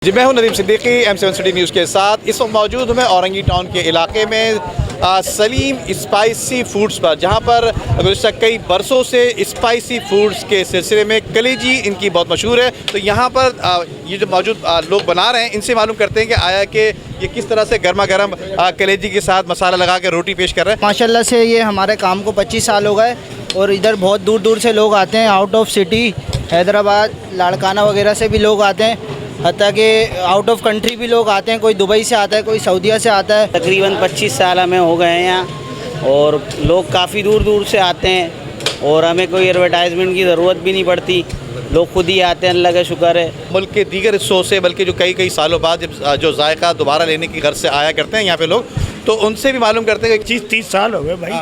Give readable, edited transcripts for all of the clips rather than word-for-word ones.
जी, मैं हूं Nadeem Siddiqui M7 city news के साथ। इस वक्त मौजूद हूं मैं औरंगी टाउन के इलाके में सलीम स्पाइसी फूड्स पर, जहां पर गुज़श्ता कई बरसों से स्पाइसी फूड्स के सिलसिले में कलेजी इनकी बहुत मशहूर है। तो यहां पर ये जो मौजूद लोग बना रहे हैं, इनसे मालूम करते हैं कि आया कि ये किस तरह से गर्मा गर्म कलेजी के साथ मसाला लगा के रोटी पेश कर रहे हैं। माशाल्लाह से ये हमारे काम को 25 साल हो गए और इधर बहुत दूर दूर से लोग आते हैं। Out of city Hyderabad, Larkana वगैरह से भी लोग आते हैं, हत्ता कि आउट ऑफ कंट्री भी लोग आते हैं। कोई दुबई से आता है, कोई सऊदीया से आता है। तकरीबन 25 साल हमें हो गए हैं यहाँ और लोग काफ़ी दूर दूर से आते हैं और हमें कोई एडवर्टाइजमेंट की ज़रूरत भी नहीं पड़ती। लोग खुद ही आते हैं, अल्लाह का शुक्र है। मुल्क के दीगर हिस्सों से, बल्कि जो कई सालों बाद जब जो जायका दोबारा लेने की गर्ज से आया करते हैं यहाँ पे लोग, तो उनसे भी मालूम करते हैं कि 25-30 साल हो गए भाई।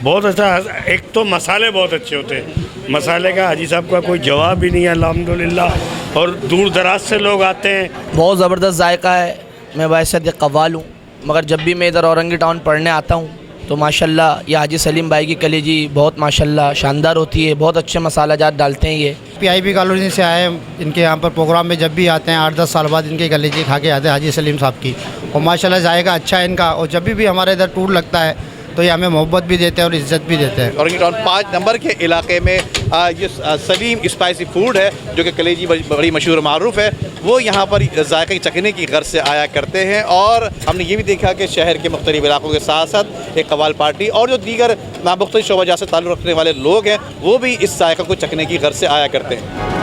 बहुत अच्छा। एक तो मसाले बहुत अच्छे होते हैं, मसाले का हाजी साहब का कोई जवाब ही नहीं है अल्हम्दुलिल्लाह। और दूर दराज से लोग आते हैं। बहुत ज़बरदस्त जायका है। मैं वैसे एक कव्वाल हूँ, मगर जब भी मैं इधर औरंगी टाउन पढ़ने आता हूँ तो माशाल्लाह ये हाजी सलीम भाई की कलेजी बहुत माशाल्लाह शानदार होती है। बहुत अच्छे मसाला जात डालते हैं ये। PIB कॉलोनी से आए हैं, इनके यहाँ पर प्रोग्राम में जब भी आते हैं 8-10 साल बाद इनकी कलेजी खा के आते हैं हाजी सलीम साहब की। और माशाल्लाह जायका अच्छा है इनका। और जब भी हमारे इधर टूर लगता है तो ये हमें मोहब्बत भी देते हैं और इज़्ज़त भी देते हैं। औरंगी टाउन 5 नंबर के इलाके में ये सलीम स्पाइसी फूड है, जो कि कलेजी बड़ी मशहूर मारूफ है। वो यहाँ पर जायके चखने की गर्ज से आया करते हैं। और हमने ये भी देखा कि शहर के मुख्तलिफ इलाकों के साथ साथ एक कव्वाल पार्टी और जो दीगर मुख्तलिफ शोबा से ताल्लुक़ रखने वाले लोग हैं, वो भी इस जायका को चखने की गर्ज से आया करते हैं।